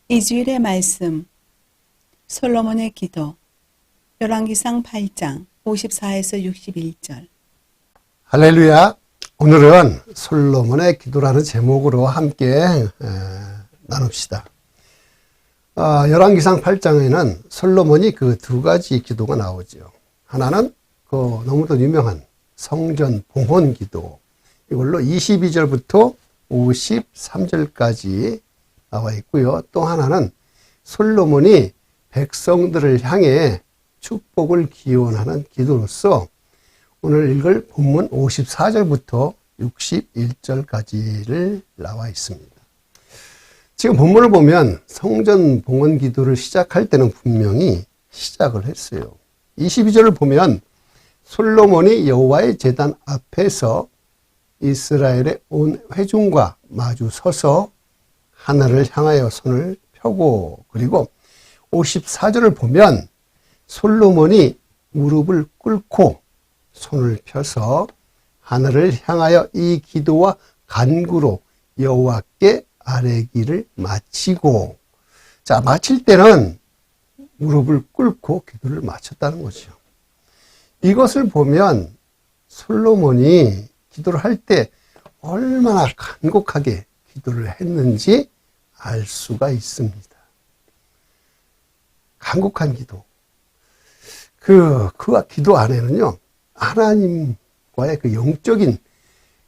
이 주일의 말씀 솔로몬의 기도 열왕기상 8장 54에서 61절. 할렐루야. 오늘은 솔로몬의 기도라는 제목으로 함께 나눕시다. 열왕기상 8장에는 솔로몬이 그 두 가지 기도가 나오죠. 하나는 그 너무도 유명한 성전 봉헌 기도, 이걸로 22절부터 53절까지 나와 있고요. 또 하나는 솔로몬이 백성들을 향해 축복을 기원하는 기도로서 오늘 읽을 본문 54절부터 61절까지를 나와 있습니다. 지금 본문을 보면 성전 봉헌 기도를 시작할 때는 분명히 시작을 했어요. 22절을 보면 솔로몬이 여호와의 제단 앞에서 이스라엘의 온 회중과 마주 서서 하늘을 향하여 손을 펴고, 그리고 54절을 보면 솔로몬이 무릎을 꿇고 손을 펴서 하늘을 향하여 이 기도와 간구로 여호와께 아뢰기를 마치고, 자, 마칠 때는 무릎을 꿇고 기도를 마쳤다는 거죠. 이것을 보면 솔로몬이 기도를 할 때 얼마나 간곡하게 기도를 했는지 알 수가 있습니다. 간곡한 기도. 그와 기도 안에는요, 하나님과의 그 영적인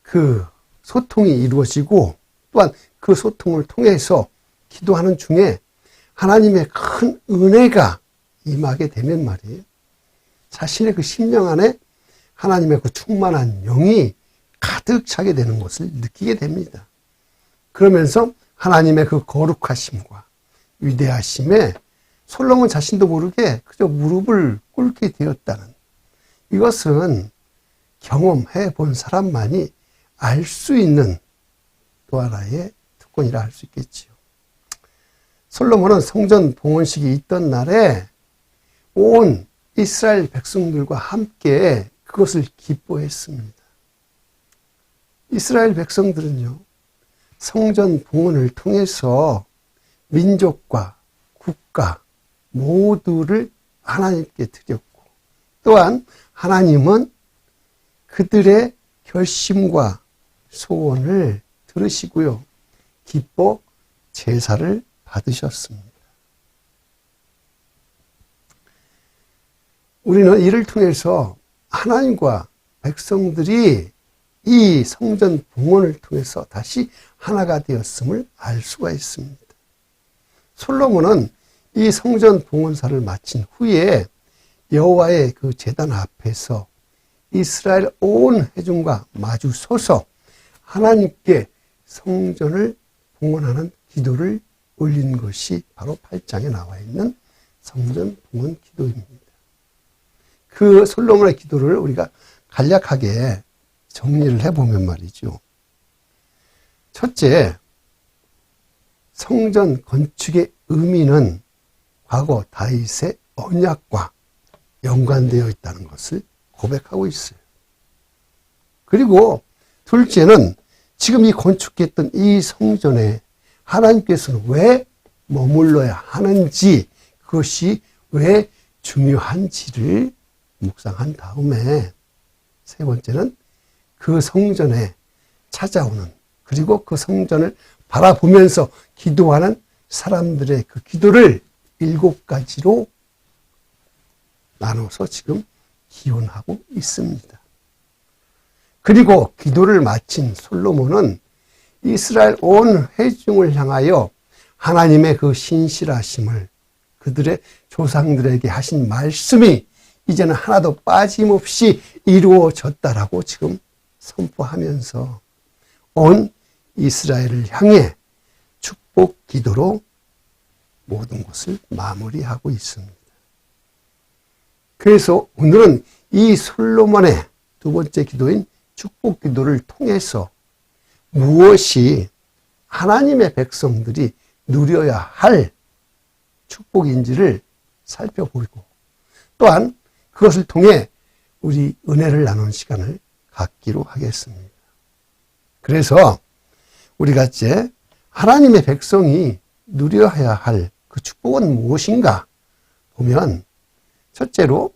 그 소통이 이루어지고, 또한 그 소통을 통해서 기도하는 중에 하나님의 큰 은혜가 임하게 되면 말이에요, 자신의 그 심령 안에 하나님의 그 충만한 영이 가득 차게 되는 것을 느끼게 됩니다. 그러면서 하나님의 그 거룩하심과 위대하심에 솔로몬 자신도 모르게 그저 무릎을 꿇게 되었다는, 이것은 경험해 본 사람만이 알 수 있는 또 하나의 특권이라 할 수 있겠지요. 솔로몬은 성전 봉헌식이 있던 날에 온 이스라엘 백성들과 함께 그것을 기뻐했습니다. 이스라엘 백성들은요, 성전 봉헌을 통해서 민족과 국가 모두를 하나님께 드렸고, 또한 하나님은 그들의 결심과 소원을 들으시고요, 기뻐 제사를 받으셨습니다. 우리는 이를 통해서 하나님과 백성들이 이 성전 봉헌을 통해서 다시 하나가 되었음을 알 수가 있습니다. 솔로몬은 이 성전 봉헌사를 마친 후에 여호와의 그 제단 앞에서 이스라엘 온 회중과 마주 서서 하나님께 성전을 봉헌하는 기도를 올린 것이 바로 8장에 나와 있는 성전 봉헌 기도입니다. 그 솔로몬의 기도를 우리가 간략하게 정리를 해보면 말이죠. 첫째, 성전 건축의 의미는 과거 다윗의 언약과 연관되어 있다는 것을 고백하고 있어요. 그리고 둘째는 지금 이 건축했던 이 성전에 하나님께서는 왜 머물러야 하는지, 그것이 왜 중요한지를 묵상한 다음에, 세 번째는 그 성전에 찾아오는, 그리고 그 성전을 바라보면서 기도하는 사람들의 그 기도를 7가지로 나눠서 지금 기원하고 있습니다. 그리고 기도를 마친 솔로몬은 이스라엘 온 회중을 향하여 하나님의 그 신실하심을, 그들의 조상들에게 하신 말씀이 이제는 하나도 빠짐없이 이루어졌다라고 지금 선포하면서 온 이스라엘을 향해 축복 기도로 모든 것을 마무리하고 있습니다. 그래서 오늘은 이 솔로몬의 두 번째 기도인 축복 기도를 통해서 무엇이 하나님의 백성들이 누려야 할 축복인지를 살펴보고, 또한 그것을 통해 우리 은혜를 나누는 시간을 갖기로 하겠습니다. 그래서 우리가 이제 하나님의 백성이 누려야 할 그 축복은 무엇인가 보면 첫째로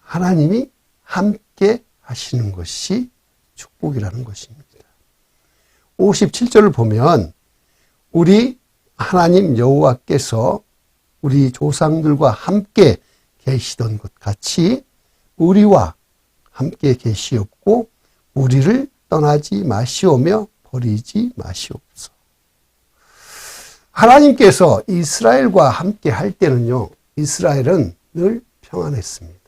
하나님이 함께 하시는 것이 축복이라는 것입니다. 57절을 보면 우리 하나님 여호와께서 우리 조상들과 함께 계시던 것 같이 우리와 함께 계시옵고 우리를 떠나지 마시오며 버리지 마시옵소서. 하나님께서 이스라엘과 함께 할 때는요, 이스라엘은 늘 평안했습니다.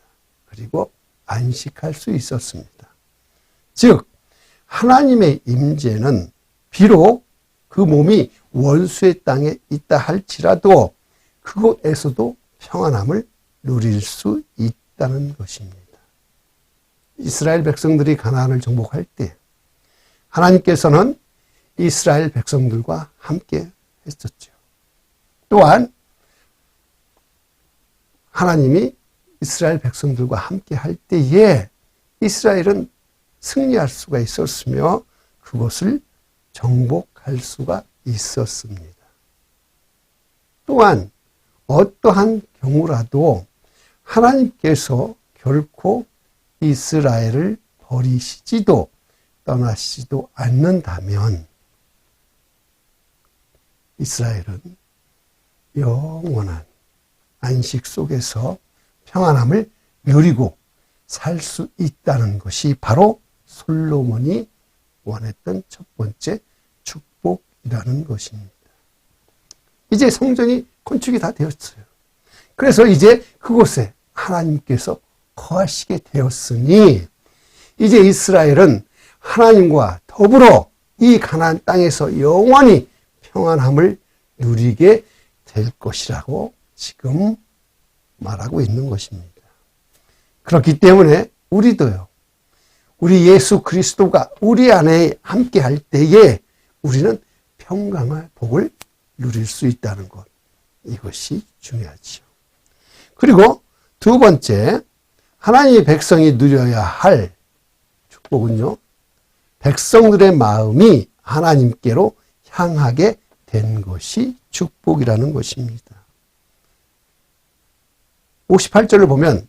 그리고 안식할 수 있었습니다. 즉 하나님의 임재는 비록 그 몸이 원수의 땅에 있다 할지라도 그곳에서도 평안함을 누릴 수 있다는 것입니다. 이스라엘 백성들이 가나안을 정복할 때 하나님께서는 이스라엘 백성들과 함께 했었죠. 또한 하나님이 이스라엘 백성들과 함께 할 때에 이스라엘은 승리할 수가 있었으며 그것을 정복할 수가 있었습니다. 또한 어떠한 경우라도 하나님께서 결코 이스라엘을 버리시지도 떠나시지도 않는다면 이스라엘은 영원한 안식 속에서 평안함을 누리고 살 수 있다는 것이 바로 솔로몬이 원했던 첫 번째 축복이라는 것입니다. 이제 성전이 건축이 다 되었어요. 그래서 이제 그곳에 하나님께서 거하시게 되었으니 이제 이스라엘은 하나님과 더불어 이 가나안 땅에서 영원히 평안함을 누리게 될 것이라고 지금 말하고 있는 것입니다. 그렇기 때문에 우리도요, 우리 예수 그리스도가 우리 안에 함께 할 때에 우리는 평강의 복을 누릴 수 있다는 것, 이것이 중요하지요. 그리고 두 번째, 하나님의 백성이 누려야 할 축복은요, 백성들의 마음이 하나님께로 향하게 된 것이 축복이라는 것입니다. 58절을 보면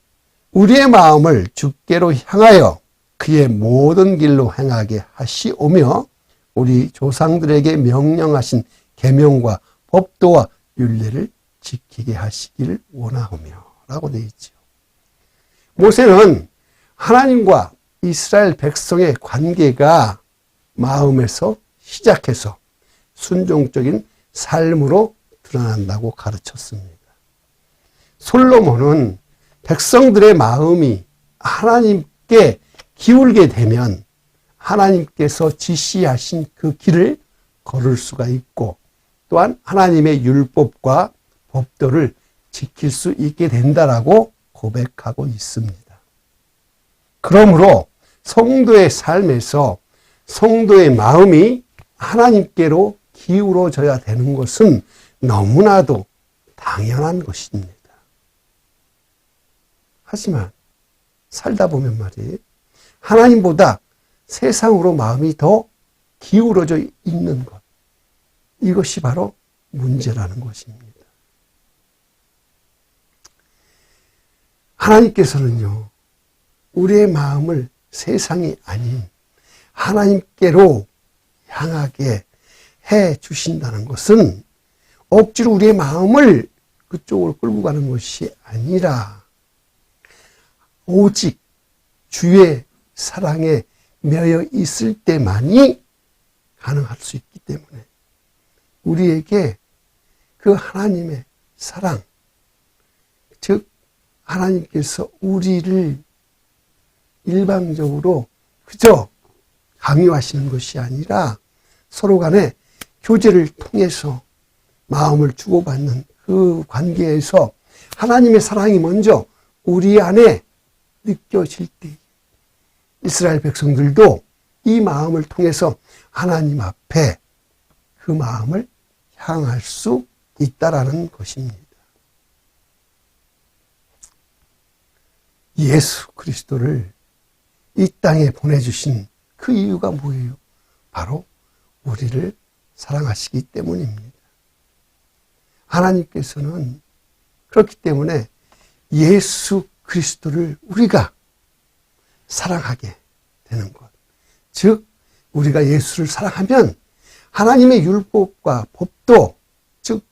우리의 마음을 주께로 향하여 그의 모든 길로 행하게 하시오며 우리 조상들에게 명령하신 계명과 법도와 율례를 지키게 하시기를 원하오며 라고 되어 있죠. 모세는 하나님과 이스라엘 백성의 관계가 마음에서 시작해서 순종적인 삶으로 드러난다고 가르쳤습니다. 솔로몬은 백성들의 마음이 하나님께 기울게 되면 하나님께서 지시하신 그 길을 걸을 수가 있고 또한 하나님의 율법과 법도를 지킬 수 있게 된다라고 고백하고 있습니다. 그러므로 성도의 삶에서 성도의 마음이 하나님께로 기울어져야 되는 것은 너무나도 당연한 것입니다. 하지만 살다 보면 말이에요, 하나님보다 세상으로 마음이 더 기울어져 있는 것, 이것이 바로 문제라는 것입니다. 하나님께서는요, 우리의 마음을 세상이 아닌 하나님께로 향하게 해 주신다는 것은 억지로 우리의 마음을 그쪽으로 끌고 가는 것이 아니라 오직 주의 사랑에 매여 있을 때만이 가능할 수 있기 때문에 우리에게 그 하나님의 사랑, 즉 하나님께서 우리를 일방적으로 그저 강요하시는 것이 아니라 서로 간에 교제를 통해서 마음을 주고받는 그 관계에서 하나님의 사랑이 먼저 우리 안에 느껴질 때 이스라엘 백성들도 이 마음을 통해서 하나님 앞에 그 마음을 향할 수 있다라는 것입니다. 예수 그리스도를 이 땅에 보내주신 그 이유가 뭐예요? 바로 우리를 사랑하시기 때문입니다. 하나님께서는 그렇기 때문에 예수 그리스도를 우리가 사랑하게 되는 것. 즉, 우리가 예수를 사랑하면 하나님의 율법과 법도, 즉,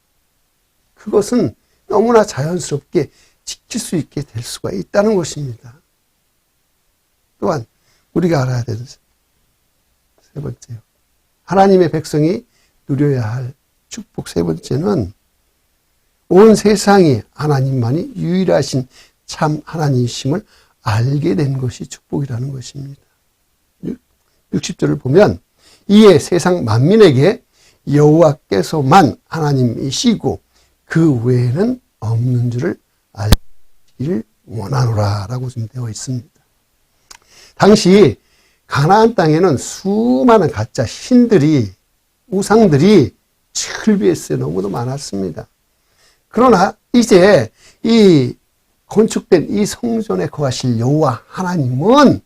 그것은 너무나 자연스럽게 지킬 수 있게 될 수가 있다는 것입니다. 또한 우리가 알아야 되는 세 번째요. 하나님의 백성이 누려야 할 축복 세 번째는 온 세상이 하나님만이 유일하신 참 하나님이심을 알게 된 것이 축복이라는 것입니다. 60절을 보면 이에 세상 만민에게 여호와께서만 하나님이시고 그 외에는 없는 줄을 알기를 원하노라 라고 지금 되어 있습니다. 당시 가나안 땅에는 수많은 가짜 신들이, 우상들이 즐비했어요. 너무도 많았습니다. 그러나 이제 이 건축된 이 성전에 거하실 여호와 하나님은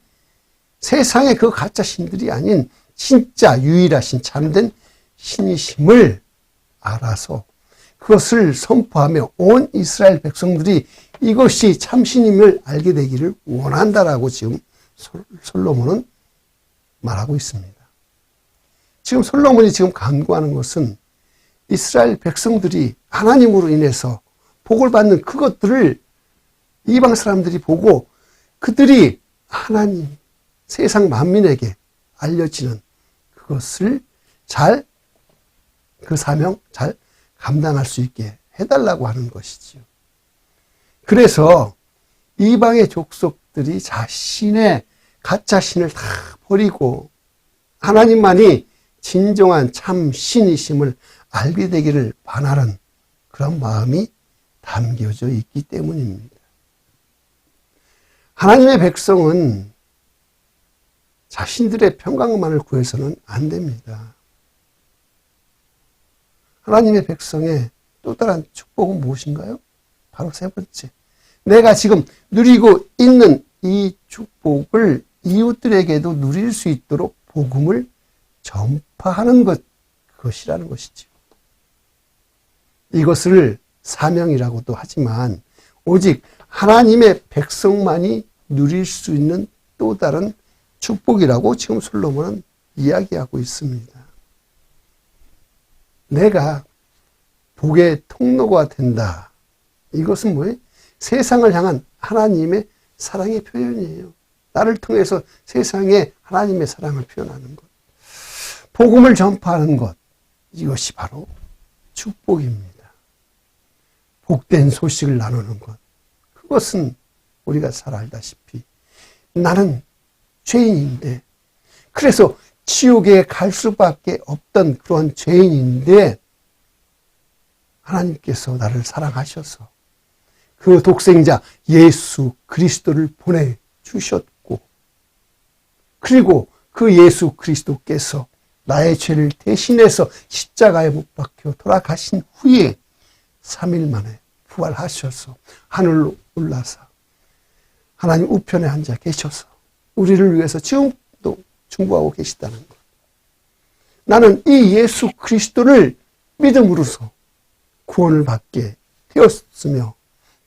세상의 그 가짜 신들이 아닌 진짜 유일하신 참된 신이심을 알아서 그것을 선포하며 온 이스라엘 백성들이 이것이 참신임을 알게 되기를 원한다라고 지금 솔로몬은 말하고 있습니다. 지금 솔로몬이 지금 간구하는 것은 이스라엘 백성들이 하나님으로 인해서 복을 받는 그것들을 이방 사람들이 보고 그들이 하나님, 세상 만민에게 알려지는 그것을 그 사명 잘 감당할 수 있게 해달라고 하는 것이지요. 그래서 이방의 족속들이 자신의 가짜 신을 다 버리고 하나님만이 진정한 참 신이심을 알게 되기를 바라는 그런 마음이 담겨져 있기 때문입니다. 하나님의 백성은 자신들의 평강만을 구해서는 안 됩니다. 하나님의 백성의 또 다른 축복은 무엇인가요? 바로 세 번째. 내가 지금 누리고 있는 이 축복을 이웃들에게도 누릴 수 있도록 복음을 전파하는 그것이라는 것이죠. 이것을 사명이라고도 하지만 오직 하나님의 백성만이 누릴 수 있는 또 다른 축복이라고 지금 솔로몬은 이야기하고 있습니다. 내가 복의 통로가 된다. 이것은 뭐예요? 세상을 향한 하나님의 사랑의 표현이에요. 나를 통해서 세상에 하나님의 사랑을 표현하는 것. 복음을 전파하는 것. 이것이 바로 축복입니다. 복된 소식을 나누는 것. 그것은 우리가 잘 알다시피 나는 죄인인데 그래서 지옥에 갈 수밖에 없던 그런 죄인인데 하나님께서 나를 사랑하셔서 그 독생자 예수 그리스도를 보내주셨고 그리고 그 예수 그리스도께서 나의 죄를 대신해서 십자가에 못 박혀 돌아가신 후에 3일 만에 부활하셔서 하늘로 올라서 하나님 우편에 앉아 계셔서 우리를 위해서 지금도 중보하고 계시다는 것. 나는 이 예수 그리스도를 믿음으로써 구원을 받게 되었으며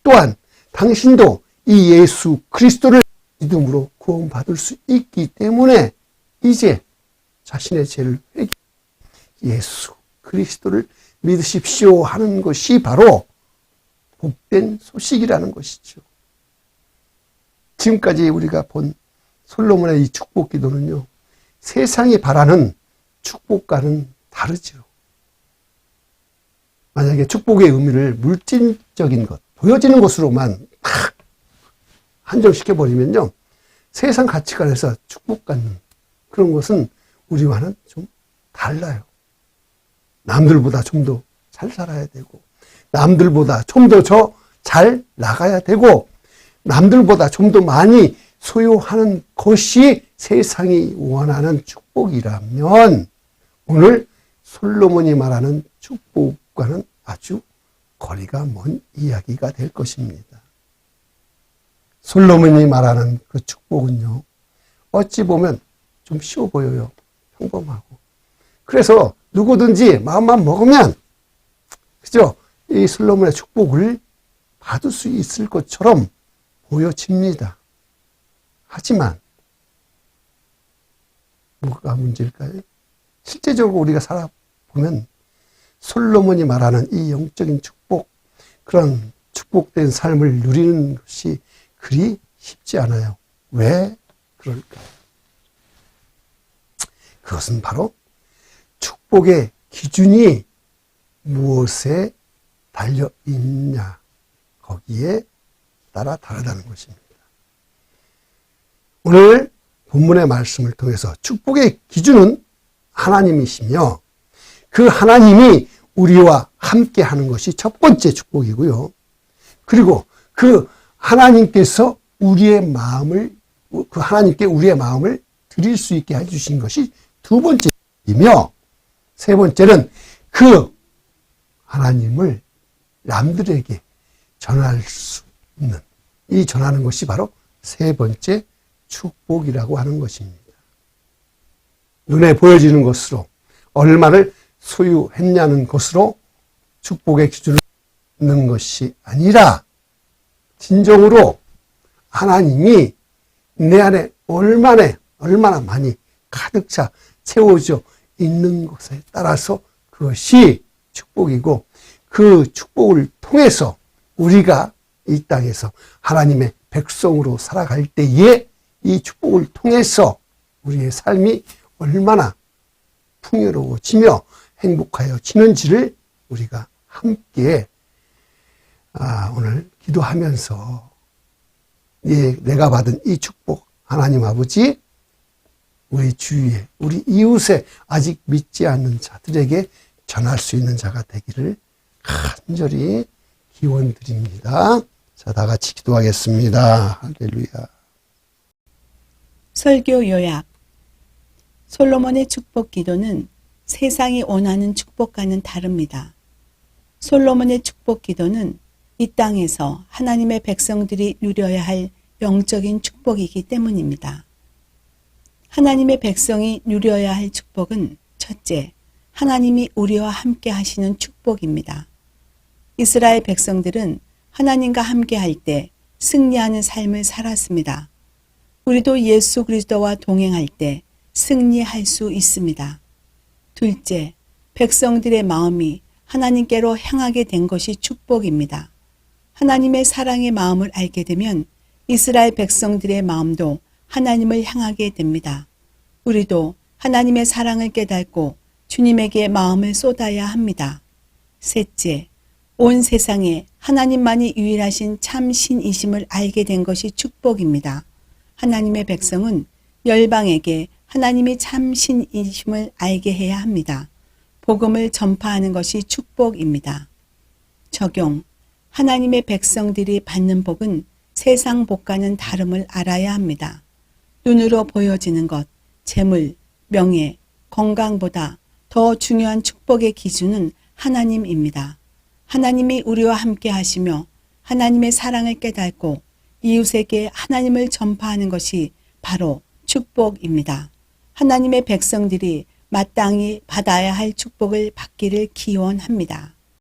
또한 당신도 이 예수 그리스도를 믿음으로 구원받을 수 있기 때문에 이제 자신의 죄를 회개 예수 그리스도를 믿으십시오 하는 것이 바로 복된 소식이라는 것이죠. 지금까지 우리가 본 솔로몬의 이 축복 기도는요, 세상이 바라는 축복과는 다르죠. 만약에 축복의 의미를 물질적인 것, 보여지는 것으로만 딱 한정시켜버리면요, 세상 가치관에서 축복받는 그런 것은 우리와는 좀 달라요. 남들보다 좀 더 잘 살아야 되고, 남들보다 좀 더 잘 나가야 되고, 남들보다 좀 더 많이 소유하는 것이 세상이 원하는 축복이라면 오늘 솔로몬이 말하는 축복과는 아주 거리가 먼 이야기가 될 것입니다. 솔로몬이 말하는 그 축복은요, 어찌 보면 좀 쉬워 보여요. 평범하고. 그래서 누구든지 마음만 먹으면, 그죠? 이 솔로몬의 축복을 받을 수 있을 것처럼 보여집니다. 하지만 뭐가 문제일까요? 실제적으로 우리가 살아보면 솔로몬이 말하는 이 영적인 축복, 그런 축복된 삶을 누리는 것이 그리 쉽지 않아요. 왜 그럴까요? 그것은 바로 축복의 기준이 무엇에 달려 있냐, 거기에 따라 다르다는 것입니다. 오늘 본문의 말씀을 통해서 축복의 기준은 하나님이시며 그 하나님이 우리와 함께 하는 것이 첫 번째 축복이고요. 그리고 그 하나님께서 하나님께 우리의 마음을 드릴 수 있게 해주신 것이 두 번째이며, 세 번째는 그 하나님을 남들에게 전할 수 있는, 이 전하는 것이 바로 세 번째 축복이라고 하는 것입니다. 눈에 보여지는 것으로 얼마를 소유했냐는 것으로 축복의 기준을 넣는 것이 아니라 진정으로 하나님이 내 안에 얼마나 많이 가득 차 채워져 있는 것에 따라서 그것이 축복이고, 그 축복을 통해서 우리가 이 땅에서 하나님의 백성으로 살아갈 때에 이 축복을 통해서 우리의 삶이 얼마나 풍요로워지며 행복하여지는지를 우리가 함께 오늘 기도하면서 내가 받은 이 축복, 하나님 아버지, 우리 주위에, 우리 이웃에 아직 믿지 않는 자들에게 전할 수 있는 자가 되기를 간절히 기원드립니다. 자, 다 같이 기도하겠습니다. 할렐루야. 설교 요약. 솔로몬의 축복 기도는 세상이 원하는 축복과는 다릅니다. 솔로몬의 축복 기도는 이 땅에서 하나님의 백성들이 누려야 할 영적인 축복이기 때문입니다. 하나님의 백성이 누려야 할 축복은 첫째, 하나님이 우리와 함께 하시는 축복입니다. 이스라엘 백성들은 하나님과 함께 할 때 승리하는 삶을 살았습니다. 우리도 예수 그리스도와 동행할 때 승리할 수 있습니다. 둘째, 백성들의 마음이 하나님께로 향하게 된 것이 축복입니다. 하나님의 사랑의 마음을 알게 되면 이스라엘 백성들의 마음도 하나님을 향하게 됩니다. 우리도 하나님의 사랑을 깨닫고 주님에게 마음을 쏟아야 합니다. 셋째, 온 세상에 하나님만이 유일하신 참 신이심을 알게 된 것이 축복입니다. 하나님의 백성은 열방에게 하나님이 참 신이심을 알게 해야 합니다. 복음을 전파하는 것이 축복입니다. 적용. 하나님의 백성들이 받는 복은 세상 복과는 다름을 알아야 합니다. 눈으로 보여지는 것, 재물, 명예, 건강보다 더 중요한 축복의 기준은 하나님입니다. 하나님이 우리와 함께 하시며 하나님의 사랑을 깨닫고 이웃에게 하나님을 전파하는 것이 바로 축복입니다. 하나님의 백성들이 마땅히 받아야 할 축복을 받기를 기원합니다.